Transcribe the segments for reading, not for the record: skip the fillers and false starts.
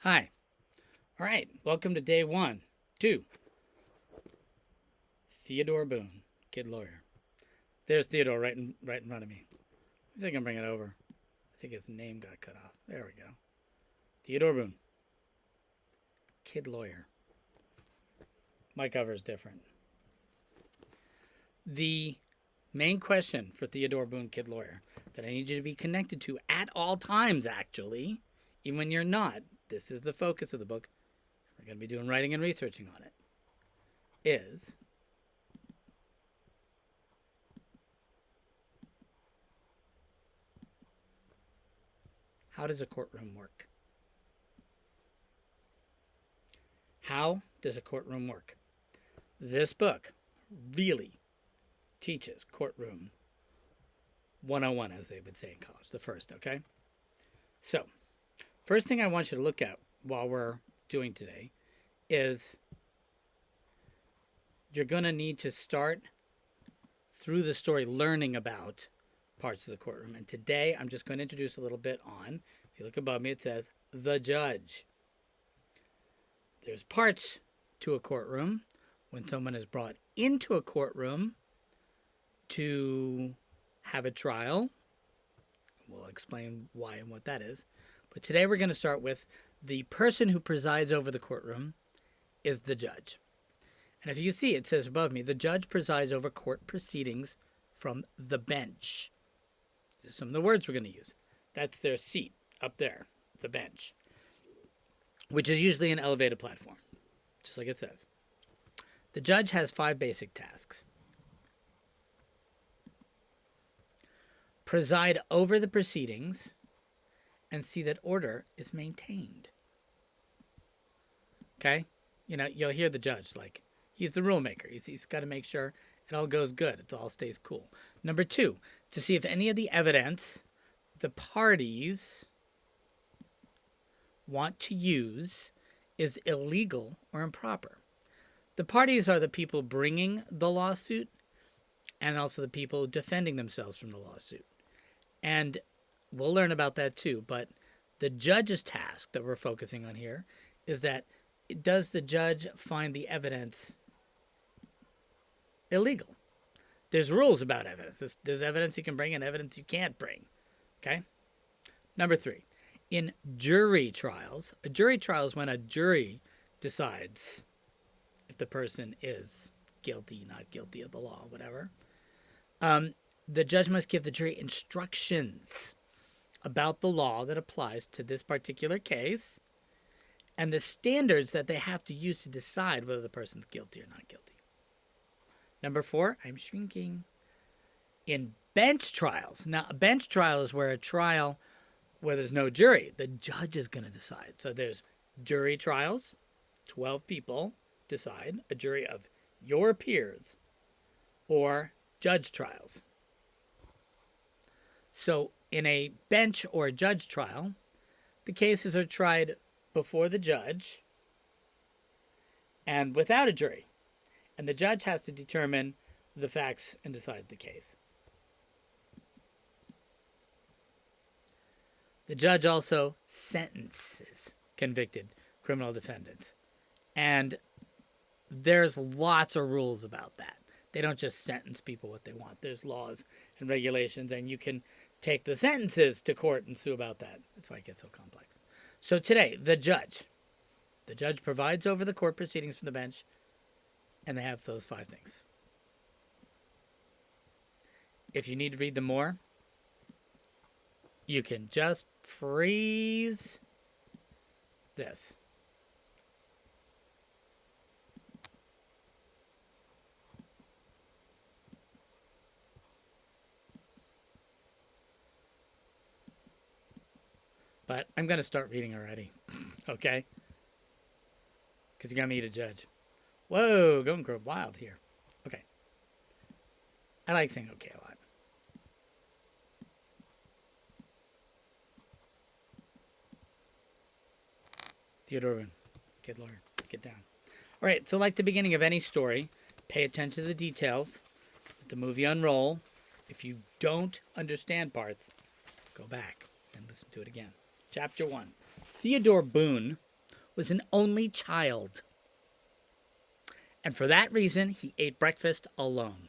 Hi. All right. Welcome to day 2. Theodore Boone, kid lawyer. There's Theodore right in front of me. I think I can bring it over. I think his name got cut off. There we go. Theodore Boone, kid lawyer. My cover is different. The main question for Theodore Boone, kid lawyer, that I need you to be connected to at all times, actually, even when you're not, this is the focus of the book. We're going to be doing writing and researching on it. Is how does a courtroom work? How does a courtroom work? This book really teaches courtroom 101, as they would say in college, the first, okay? So, first thing I want you to look at while we're doing today is you're going to need to start through the story learning about parts of the courtroom. And today I'm just going to introduce a little bit on, if you look above me, it says the judge. There's parts to a courtroom when someone is brought into a courtroom to have a trial. We'll explain why and what that is. But today we're going to start with the person who presides over the courtroom is the judge. And if you see, it says above me, the judge presides over court proceedings from the bench. These are some of the words we're going to use. That's their seat up there, the bench, which is usually an elevated platform, just like it says. The judge has 5 basic tasks. Preside over the proceedings and see that order is maintained. Okay? You know, you'll hear the judge, like, he's the rule maker. He's got to make sure it all goes good. It all stays cool. Number 2, to see if any of the evidence the parties want to use is illegal or improper. The parties are the people bringing the lawsuit and also the people defending themselves from the lawsuit. And we'll learn about that too. But the judge's task that we're focusing on here is that does the judge find the evidence illegal? There's rules about evidence. There's evidence you can bring and evidence you can't bring. Okay? Number 3, in jury trials, a jury trial is when a jury decides if the person is guilty, not guilty of the law, whatever. The judge must give the jury instructions about the law that applies to this particular case and the standards that they have to use to decide whether the person's guilty or not guilty. Number 4, I'm shrinking. In bench trials. Now, a bench trial is where a trial where there's no jury, the judge is going to decide. So there's jury trials, 12 people decide, a jury of your peers, or judge trials. So in a bench or judge trial, the cases are tried before the judge and without a jury. And the judge has to determine the facts and decide the case. The judge also sentences convicted criminal defendants. And there's lots of rules about that. They don't just sentence people what they want. There's laws and regulations, and you can take the sentences to court and sue about that. That's why it gets so complex. So today, the judge. The judge provides over the court proceedings from the bench, and they have those 5 things. If you need to read them more, you can just freeze this. But I'm going to start reading already, okay? Because you got me to judge. Whoa, going wild here. Okay. I like saying okay a lot. Theodore, kid lawyer, get down. All right, so like the beginning of any story, pay attention to the details. Let the movie unroll. If you don't understand parts, go back and listen to it again. Chapter 1. Theodore Boone was an only child. And for that reason, he ate breakfast alone.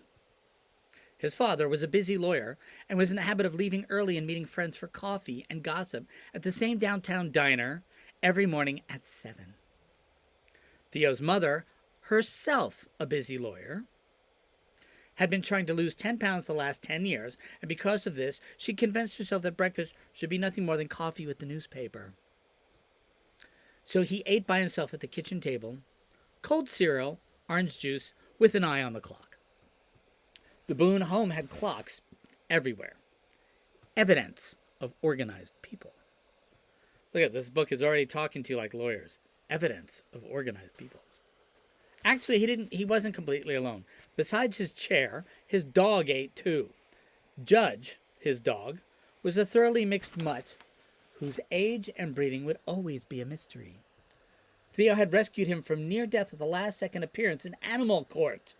His father was a busy lawyer and was in the habit of leaving early and meeting friends for coffee and gossip at the same downtown diner every morning at 7. Theo's mother, herself a busy lawyer, had been trying to lose 10 pounds the last 10 years, and because of this, she convinced herself that breakfast should be nothing more than coffee with the newspaper. So he ate by himself at the kitchen table, cold cereal, orange juice, with an eye on the clock. The Boone home had clocks everywhere. Evidence of organized people. Look at this book is already talking to you like lawyers. Evidence of organized people. Actually, he wasn't completely alone. Besides his chair, his dog ate too. Judge, his dog, was a thoroughly mixed mutt whose age and breeding would always be a mystery. Theo had rescued him from near death at the last second appearance in animal court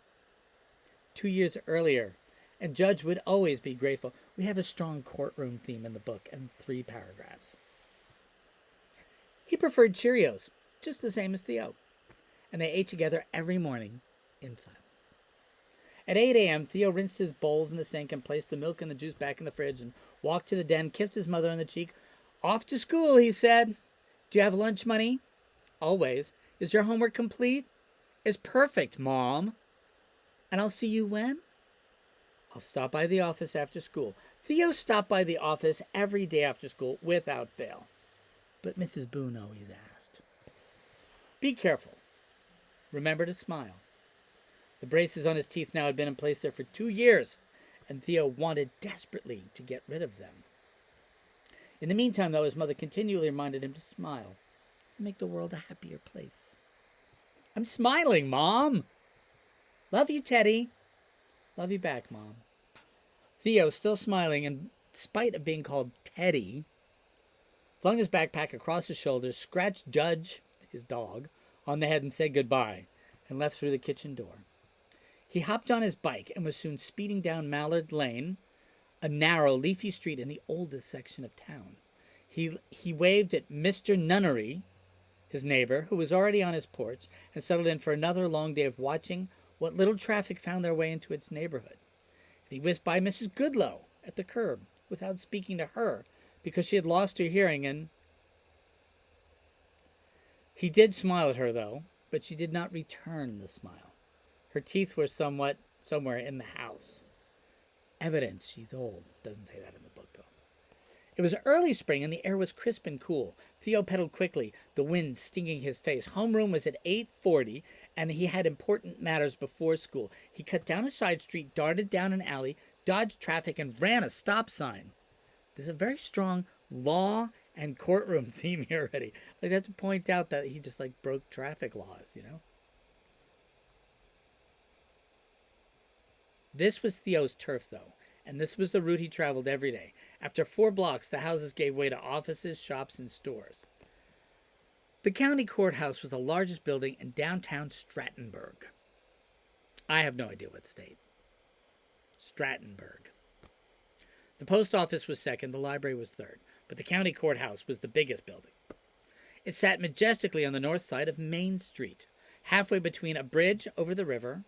2 years earlier, and Judge would always be grateful. We have a strong courtroom theme in the book and 3 paragraphs. He preferred Cheerios, just the same as Theo, and they ate together every morning in silence. At 8 a.m., Theo rinsed his bowls in the sink and placed the milk and the juice back in the fridge and walked to the den, kissed his mother on the cheek. Off to school, he said. Do you have lunch money? Always. Is your homework complete? It's perfect, Mom. And I'll see you when? I'll stop by the office after school. Theo stopped by the office every day after school without fail. But Mrs. Boone always asked, be careful. Remember to smile. The braces on his teeth now had been in place there for 2 years, and Theo wanted desperately to get rid of them. In the meantime, though, his mother continually reminded him to smile and make the world a happier place. I'm smiling, Mom. Love you, Teddy. Love you back, Mom. Theo, still smiling, in spite of being called Teddy, flung his backpack across his shoulders, scratched Judge, his dog, on the head and said goodbye, and left through the kitchen door. He hopped on his bike and was soon speeding down Mallard Lane, a narrow, leafy street in the oldest section of town. He waved at Mr. Nunnery, his neighbor, who was already on his porch, and settled in for another long day of watching what little traffic found their way into its neighborhood. And he whizzed by Mrs. Goodloe at the curb without speaking to her because she had lost her hearing, and he did smile at her, though, but she did not return the smile. Her teeth were somewhere in the house. Evidence she's old. Doesn't say that in the book, though. It was early spring, and the air was crisp and cool. Theo pedaled quickly, the wind stinging his face. Homeroom was at 8:40, and he had important matters before school. He cut down a side street, darted down an alley, dodged traffic, and ran a stop sign. There's a very strong law and courtroom theme here already. Like, I have to point out that he just, broke traffic laws, you know? This was Theo's turf, though, and this was the route he traveled every day. After 4 blocks, the houses gave way to offices, shops, and stores. The county courthouse was the largest building in downtown Strattonburg. I have no idea what state. Strattonburg. The post office was second, the library was third, but the county courthouse was the biggest building. It sat majestically on the north side of Main Street, halfway between a bridge over the river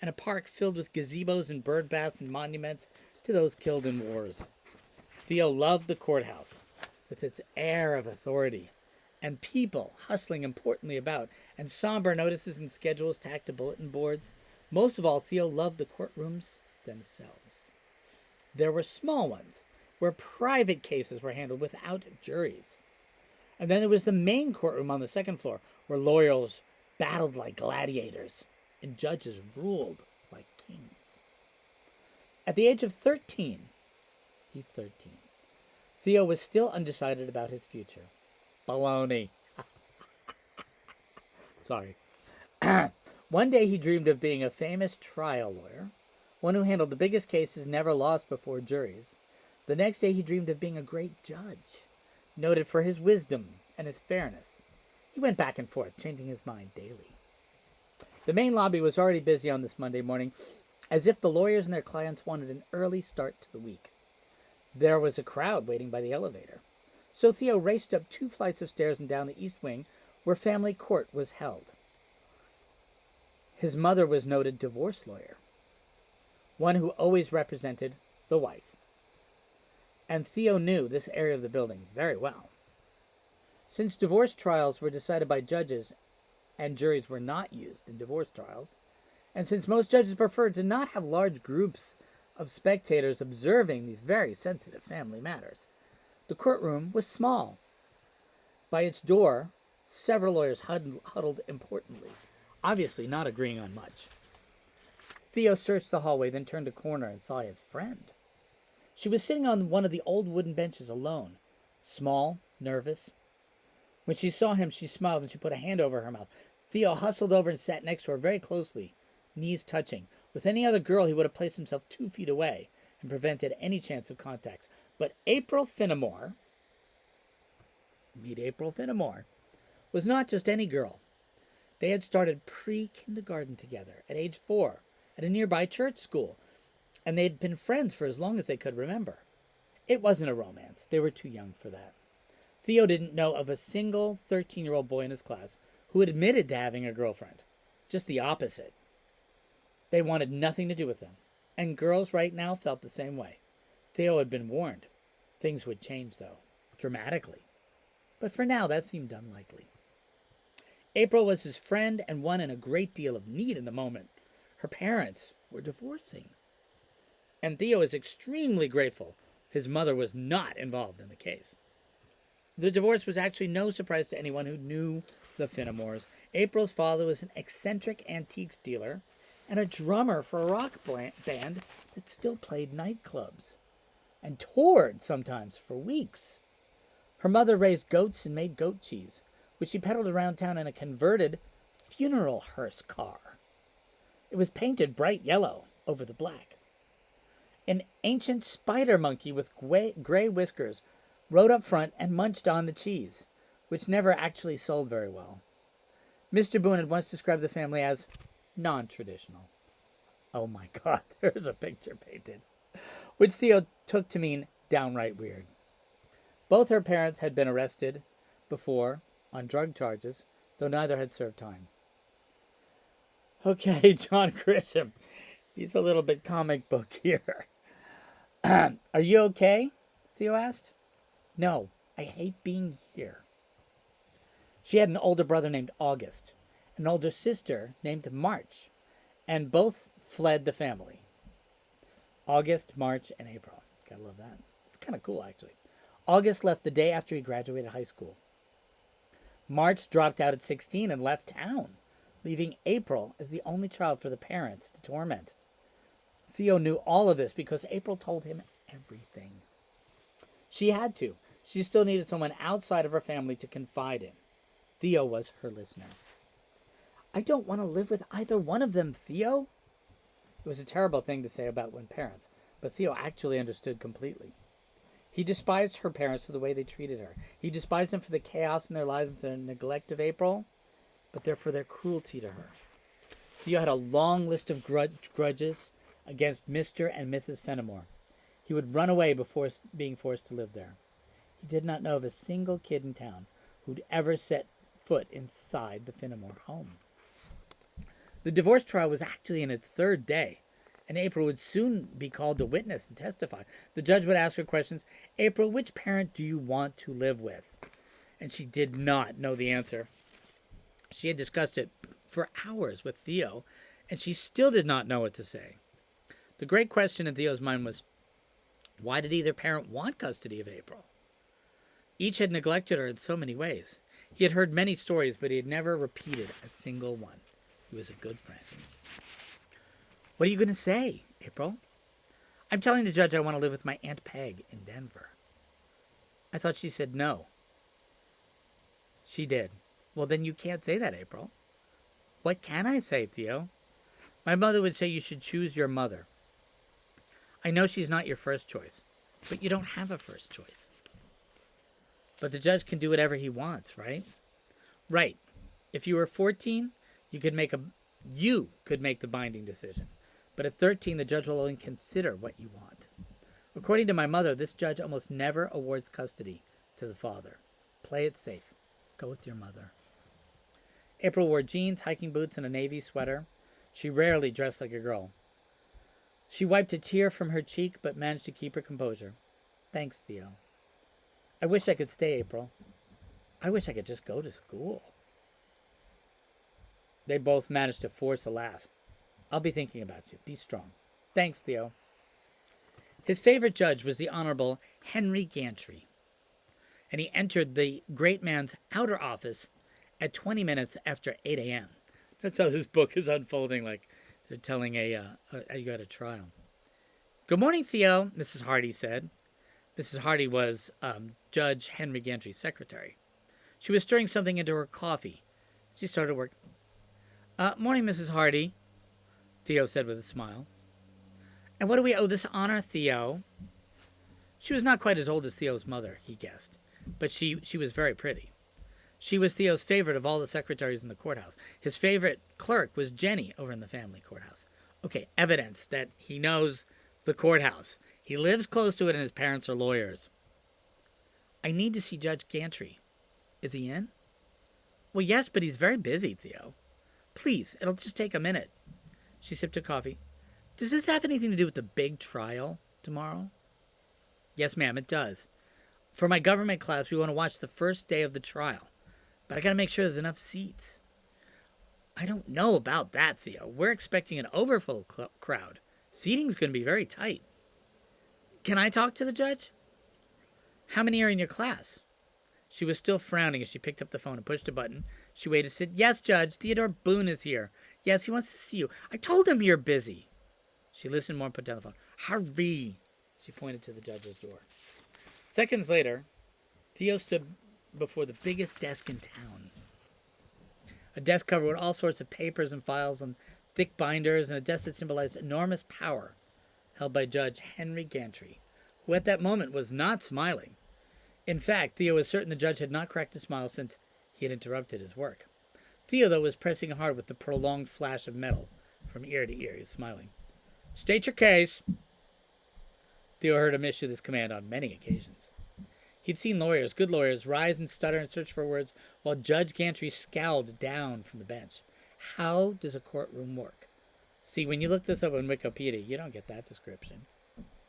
and a park filled with gazebos and bird baths and monuments to those killed in wars. Theo loved the courthouse, with its air of authority, and people hustling importantly about, and somber notices and schedules tacked to bulletin boards. Most of all, Theo loved the courtrooms themselves. There were small ones, where private cases were handled without juries. And then there was the main courtroom on the second floor, where lawyers battled like gladiators, and judges ruled like kings. At the age of 13, he's 13, Theo was still undecided about his future. Baloney. Sorry. One day he dreamed of being a famous trial lawyer, one who handled the biggest cases never lost before juries. The next day he dreamed of being a great judge, noted for his wisdom and his fairness. He went back and forth, changing his mind daily. The main lobby was already busy on this Monday morning, as if the lawyers and their clients wanted an early start to the week. There was a crowd waiting by the elevator. So Theo raced up 2 flights of stairs and down the east wing, where family court was held. His mother was a noted divorce lawyer, one who always represented the wife. And Theo knew this area of the building very well. Since divorce trials were decided by judges and juries were not used in divorce trials, and since most judges preferred to not have large groups of spectators observing these very sensitive family matters, the courtroom was small. By its door, several lawyers huddled importantly, obviously not agreeing on much. Theo searched the hallway, then turned a corner and saw his friend. She was sitting on one of the old wooden benches alone, small, nervous. When she saw him, she smiled and she put a hand over her mouth. Theo hustled over and sat next to her very closely, knees touching. With any other girl, he would have placed himself 2 feet away and prevented any chance of contacts. But April Finnemore, meet April Finnemore, was not just any girl. They had started pre-kindergarten together at age 4 at a nearby church school, and they had been friends for as long as they could remember. It wasn't a romance. They were too young for that. Theo didn't know of a single 13-year-old boy in his class who had admitted to having a girlfriend. Just the opposite. They wanted nothing to do with them, and girls right now felt the same way. Theo had been warned. Things would change, though, dramatically. But for now, that seemed unlikely. April was his friend and one in a great deal of need in the moment. Her parents were divorcing. And Theo is extremely grateful his mother was not involved in the case. The divorce was actually no surprise to anyone who knew the Finnemores. April's father was an eccentric antiques dealer and a drummer for a rock band that still played nightclubs and toured sometimes for weeks. Her mother raised goats and made goat cheese, which she peddled around town in a converted funeral hearse car. It was painted bright yellow over the black. An ancient spider monkey with gray whiskers rode up front and munched on the cheese, which never actually sold very well. Mr. Boone had once described the family as non-traditional. Oh my God, there's a picture painted, which Theo took to mean downright weird. Both her parents had been arrested before on drug charges, though neither had served time. Okay, John Grisham, he's a little bit comic book here. Are you okay? Theo asked. No, I hate being here. She had an older brother named August, an older sister named March, and both fled the family. August, March, and April. Gotta love that. It's kind of cool, actually. August left the day after he graduated high school. March dropped out at 16 and left town, leaving April as the only child for the parents to torment. Theo knew all of this because April told him everything. She had to. She still needed someone outside of her family to confide in. Theo was her listener. I don't want to live with either one of them, Theo. It was a terrible thing to say about one parents, but Theo actually understood completely. He despised her parents for the way they treated her. He despised them for the chaos in their lives and their neglect of April, but they're for their cruelty to her. Theo had a long list of grudges against Mr. and Mrs. Fenimore. He would run away before being forced to live there. He did not know of a single kid in town who'd ever set foot inside the Fenimore home. The divorce trial was actually in its 3rd day, and April would soon be called to witness and testify. The judge would ask her questions. April, which parent do you want to live with? And she did not know the answer. She had discussed it for hours with Theo, and she still did not know what to say. The great question in Theo's mind was, why did either parent want custody of April? Each had neglected her in so many ways. He had heard many stories, but he had never repeated a single one. He was a good friend. What are you going to say, April? I'm telling the judge I want to live with my Aunt Peg in Denver. I thought she said no. She did. Well, then you can't say that, April. What can I say, Theo? My mother would say you should choose your mother. I know she's not your first choice, but you don't have a first choice. But the judge can do whatever he wants, right? Right. If you were 14, you could make the binding decision. But at 13, the judge will only consider what you want. According to my mother, this judge almost never awards custody to the father. Play it safe. Go with your mother. April wore jeans, hiking boots, and a navy sweater. She rarely dressed like a girl. She wiped a tear from her cheek, but managed to keep her composure. Thanks, Theo. I wish I could stay, April. I wish I could just go to school. They both managed to force a laugh. I'll be thinking about you. Be strong. Thanks, Theo. His favorite judge was the Honorable Henry Gantry, and he entered the great man's outer office at 20 minutes after 8 a.m. That's how this book is unfolding, like they're telling you got a trial. Good morning, Theo, Mrs. Hardy said. Mrs. Hardy was Judge Henry Gantry's secretary. She was stirring something into her coffee. She started work. Morning, Mrs. Hardy, Theo said with a smile. And what do we owe this honor, Theo? She was not quite as old as Theo's mother, he guessed, but she was very pretty. She was Theo's favorite of all the secretaries in the courthouse. His favorite clerk was Jenny over in the family courthouse. Okay, evidence that he knows the courthouse. He lives close to it and his parents are lawyers. I need to see Judge Gantry. Is he in? Well, yes, but he's very busy, Theo. Please, it'll just take a minute. She sipped her coffee. Does this have anything to do with the big trial tomorrow? Yes, ma'am, it does. For my government class, we want to watch the first day of the trial. But I got to make sure there's enough seats. I don't know about that, Theo. We're expecting an overfull crowd. Seating's going to be very tight. Can I talk to the judge? How many are in your class? She was still frowning as she picked up the phone and pushed a button. She waited to sit. Yes, Judge, Theodore Boone is here. Yes, he wants to see you. I told him you're busy. She listened more and put down the phone. Hurry! She pointed to the judge's door. Seconds later, Theo stood before the biggest desk in town. A desk covered with all sorts of papers and files and thick binders, and a desk that symbolized enormous power held by Judge Henry Gantry, who at that moment was not smiling. In fact, Theo was certain the judge had not cracked a smile since he had interrupted his work. Theo, though, was pressing hard with the prolonged flash of metal from ear to ear. He was smiling. State your case. Theo heard him issue this command on many occasions. He'd seen lawyers, good lawyers, rise and stutter and search for words while Judge Gantry scowled down from the bench. How does a courtroom work? See, when you look this up on Wikipedia, you don't get that description.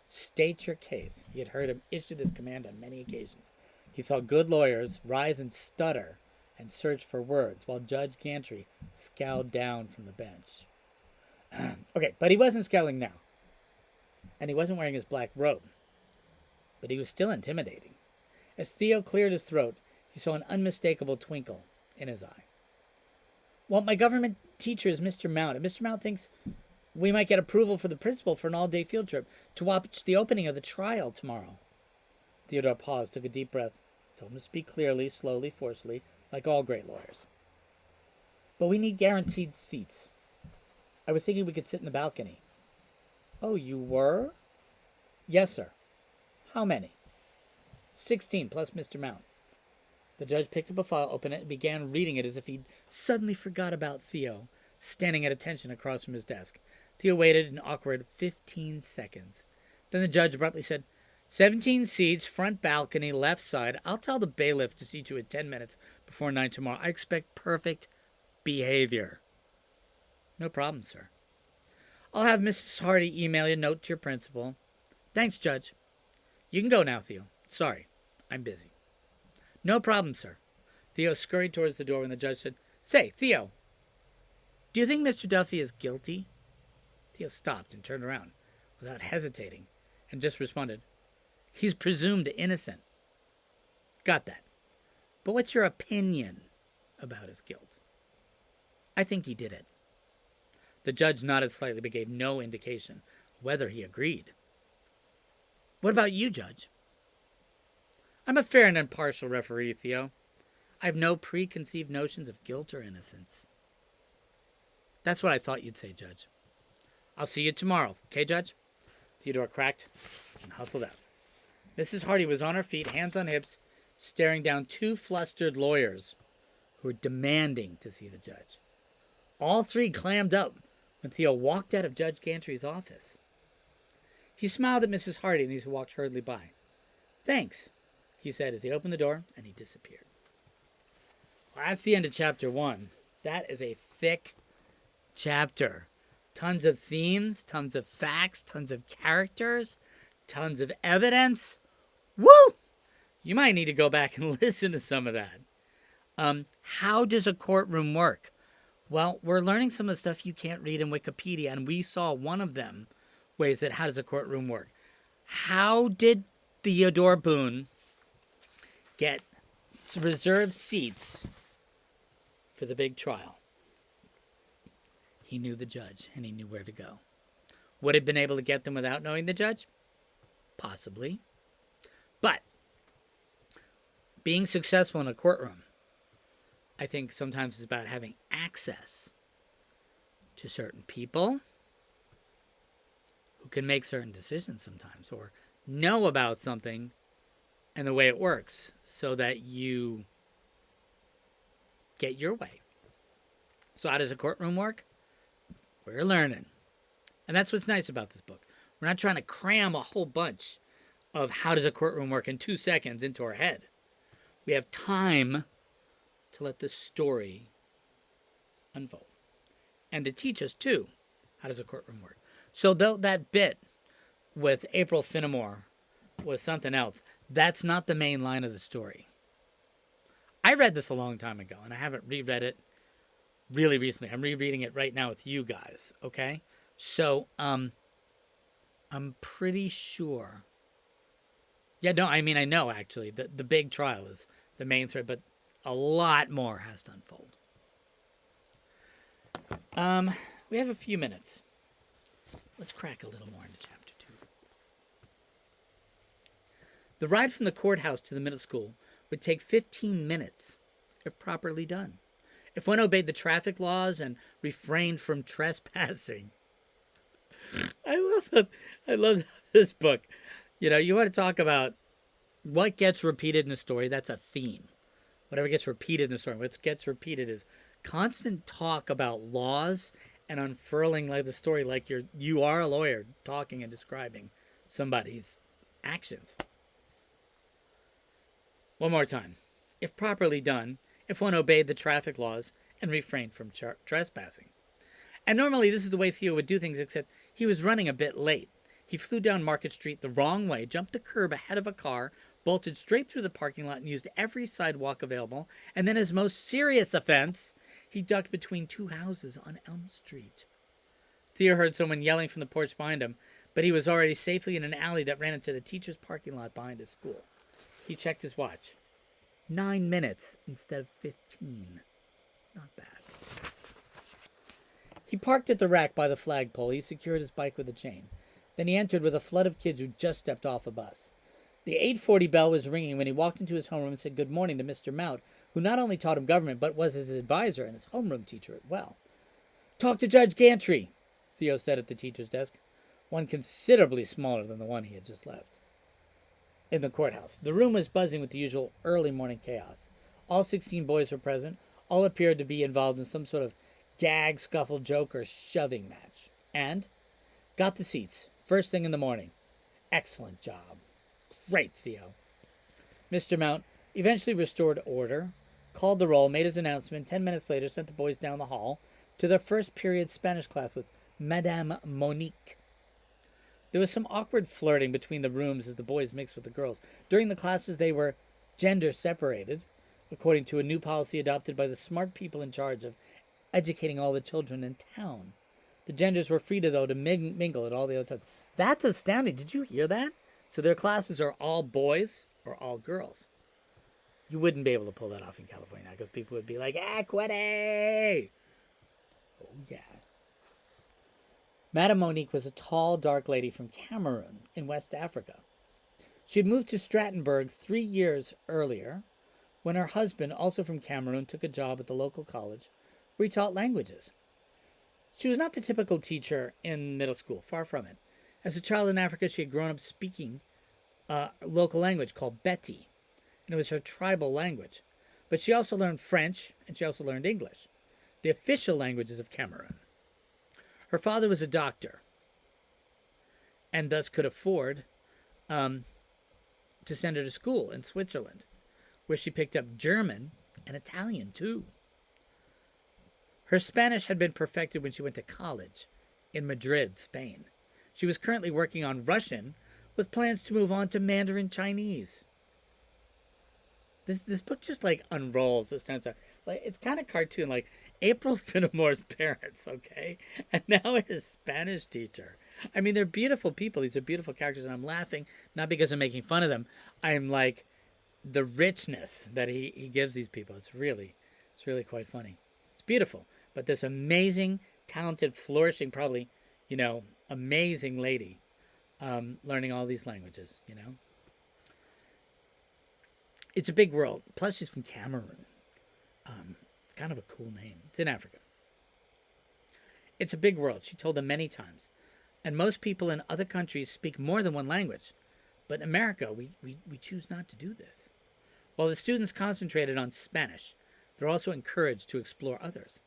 State your case. He had heard him issue this command on many occasions. He saw good lawyers rise and stutter and search for words while Judge Gantry scowled down from the bench. Okay, but he wasn't scowling now. And he wasn't wearing his black robe. But he was still intimidating. As Theo cleared his throat, he saw an unmistakable twinkle in his eye. Well, my government teacher is Mr. Mount, and Mr. Mount thinks we might get approval for the principal for an all-day field trip to watch the opening of the trial tomorrow. Theodore paused, took a deep breath, told him to speak clearly, slowly, forcefully, like all great lawyers. But we need guaranteed seats. I was thinking we could sit in the balcony. Oh, you were? Yes, sir. How many? 16 plus Mr. Mount. The judge picked up a file, opened it, and began reading it as if he'd suddenly forgot about Theo, standing at attention across from his desk. Theo waited an awkward 15 seconds. Then the judge abruptly said, 17 seats, front balcony, left side. I'll tell the bailiff to seat you at 10 minutes before 9 tomorrow. I expect perfect behavior. No problem, sir. I'll have Mrs. Hardy email you a note to your principal. Thanks, Judge. You can go now, Theo. Sorry, I'm busy. No problem, sir. Theo scurried towards the door when the judge said, Say, Theo, do you think Mr. Duffy is guilty? Theo stopped and turned around without hesitating and just responded, He's presumed innocent. Got that. But what's your opinion about his guilt? I think he did it. The judge nodded slightly but gave no indication whether he agreed. What about you, Judge? I'm a fair and impartial referee, Theo. I have no preconceived notions of guilt or innocence. That's what I thought you'd say, Judge. I'll see you tomorrow, okay, Judge? Theodore cracked and hustled out. Mrs. Hardy was on her feet, hands on hips, staring down two flustered lawyers who were demanding to see the judge. All three clammed up when Theo walked out of Judge Gantry's office. He smiled at Mrs. Hardy and he walked hurriedly by. Thanks, he said as he opened the door and he disappeared. Well, that's the end of chapter 1. That is a thick chapter. Tons of themes, tons of facts, tons of characters, tons of evidence. Woo! You might need to go back and listen to some of that. How does a courtroom work? Well, we're learning some of the stuff you can't read in Wikipedia, and we saw one of them ways that how does a courtroom work? How did Theodore Boone get reserved seats for the big trial? He knew the judge, and he knew where to go. Would have been able to get them without knowing the judge? Possibly. But being successful in a courtroom, I think sometimes is about having access to certain people who can make certain decisions sometimes, or know about something and the way it works so that you get your way. So how does a courtroom work? We're learning. And that's what's nice about this book. We're not trying to cram a whole bunch of how does a courtroom work in 2 seconds into our head. We have time to let the story unfold. And to teach us, too, how does a courtroom work. So though that bit with April Finnemore was something else, that's not the main line of the story. I read this a long time ago, and I haven't reread it really recently. I'm rereading it right now with you guys, okay? So, I'm pretty sure. Yeah, no, I mean, I know, actually. The big trial is the main thread, but a lot more has to unfold. We have a few minutes. Let's crack a little more into chapter 2. The ride from the courthouse to the middle school would take 15 minutes if properly done. If one obeyed the traffic laws and refrained from trespassing. I love this book. You know, you want to talk about what gets repeated in the story. That's a theme. Whatever gets repeated in the story. What gets repeated is constant talk about laws and unfurling like the story like you are a lawyer talking and describing somebody's actions. One more time. If properly done, if one obeyed the traffic laws and refrained from trespassing. And normally this is the way Theo would do things, except he was running a bit late. He flew down Market Street the wrong way, jumped the curb ahead of a car, bolted straight through the parking lot and used every sidewalk available. And then his most serious offense, he ducked between 2 houses on Elm Street. Theo heard someone yelling from the porch behind him, but he was already safely in an alley that ran into the teacher's parking lot behind his school. He checked his watch. 9 minutes instead of 15. Not bad. He parked at the rack by the flagpole. He secured his bike with a chain. Then he entered with a flood of kids who just stepped off a bus. The 8:40 bell was ringing when he walked into his homeroom and said good morning to Mr. Mount, who not only taught him government, but was his advisor and his homeroom teacher as well. "Talk to Judge Gantry," Theo said at the teacher's desk, one considerably smaller than the one he had just left. In the courthouse, the room was buzzing with the usual early morning chaos. All 16 boys were present. All appeared to be involved in some sort of gag, scuffle, joke, or shoving match. And got the seats. First thing in the morning. Excellent job. Great, Theo. Mr. Mount eventually restored order, called the roll, made his announcement. 10 minutes later, sent the boys down the hall to their first period Spanish class with Madame Monique. There was some awkward flirting between the rooms as the boys mixed with the girls. During the classes, they were gender separated, according to a new policy adopted by the smart people in charge of educating all the children in town. The genders were free to mingle at all the other times. That's astounding. Did you hear that? So their classes are all boys or all girls. You wouldn't be able to pull that off in California because people would be like, equity! Oh, yeah. Madame Monique was a tall, dark lady from Cameroon in West Africa. She had moved to Strattenburg 3 years earlier when her husband, also from Cameroon, took a job at the local college where he taught languages. She was not the typical teacher in middle school, far from it. As a child in Africa, she had grown up speaking a local language called Beti, and it was her tribal language. But she also learned French, and she also learned English, the official languages of Cameroon. Her father was a doctor, and thus could afford to send her to school in Switzerland, where she picked up German and Italian, too. Her Spanish had been perfected when she went to college in Madrid, Spain. She was currently working on Russian with plans to move on to Mandarin Chinese. This book just like unrolls this kind of stuff. Like it's kind of cartoon, like April Finnemore's parents, okay, and now his Spanish teacher. I mean, they're beautiful people. These are beautiful characters, and I'm laughing not because I'm making fun of them. I'm like the richness that he gives these people. It's really quite funny. It's beautiful, but this amazing, talented, flourishing, probably, amazing lady, learning all these languages. It's a big world. Plus, she's from Cameroon. It's kind of a cool name. It's in Africa. It's a big world, she told them many times. And most people in other countries speak more than one language. But in America, we choose not to do this. While the students concentrated on Spanish, they're also encouraged to explore others.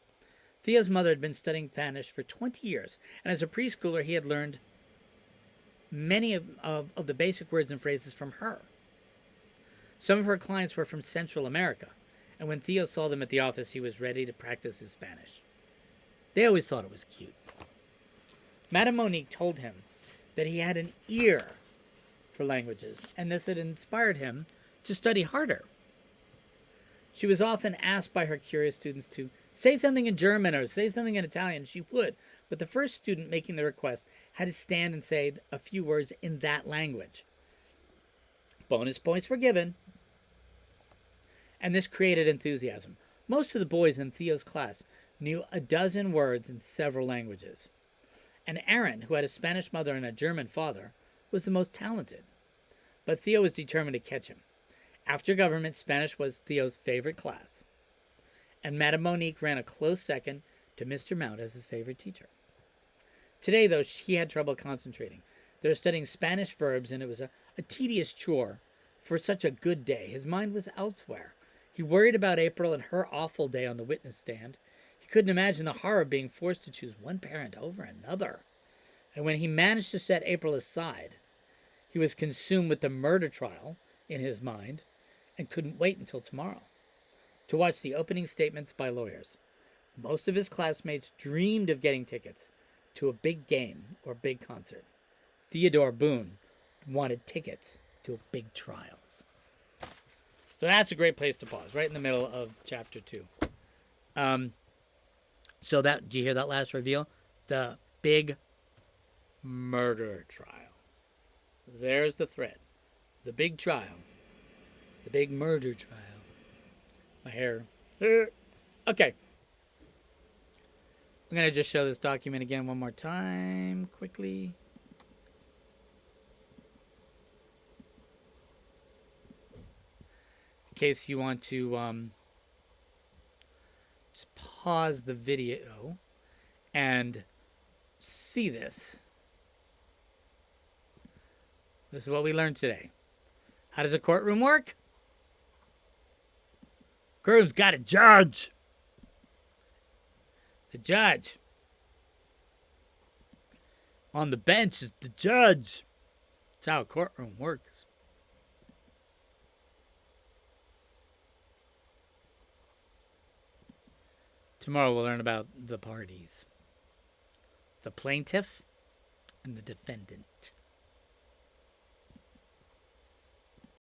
Theo's mother had been studying Spanish for 20 years, and as a preschooler, he had learned many of the basic words and phrases from her. Some of her clients were from Central America, and when Theo saw them at the office, he was ready to practice his Spanish. They always thought it was cute. Madame Monique told him that he had an ear for languages, and this had inspired him to study harder. She was often asked by her curious students to say something in German or say something in Italian. She would, but the first student making the request had to stand and say a few words in that language. Bonus points were given, and this created enthusiasm. Most of the boys in Theo's class knew a dozen words in several languages. And Aaron, who had a Spanish mother and a German father, was the most talented. But Theo was determined to catch him. After government, Spanish was Theo's favorite class. And Madame Monique ran a close second to Mr. Mount as his favorite teacher. Today, though, he had trouble concentrating. They were studying Spanish verbs, and it was a tedious chore for such a good day. His mind was elsewhere. He worried about April and her awful day on the witness stand. He couldn't imagine the horror of being forced to choose one parent over another. And when he managed to set April aside, he was consumed with the murder trial in his mind and couldn't wait until tomorrow to watch the opening statements by lawyers. Most of his classmates dreamed of getting tickets to a big game or big concert. Theodore Boone wanted tickets to big trials. So that's a great place to pause, right in the middle of chapter 2. So that, do you hear that last reveal? The big murder trial. There's the thread. The big trial. The big murder trial. My hair. Okay. I'm going to just show this document again one more time, quickly. In case you want to just pause the video and see this. This is what we learned today. How does a courtroom work? Courtroom's got a judge. The judge. On the bench is the judge. That's how a courtroom works. Tomorrow we'll learn about the parties. The plaintiff and the defendant.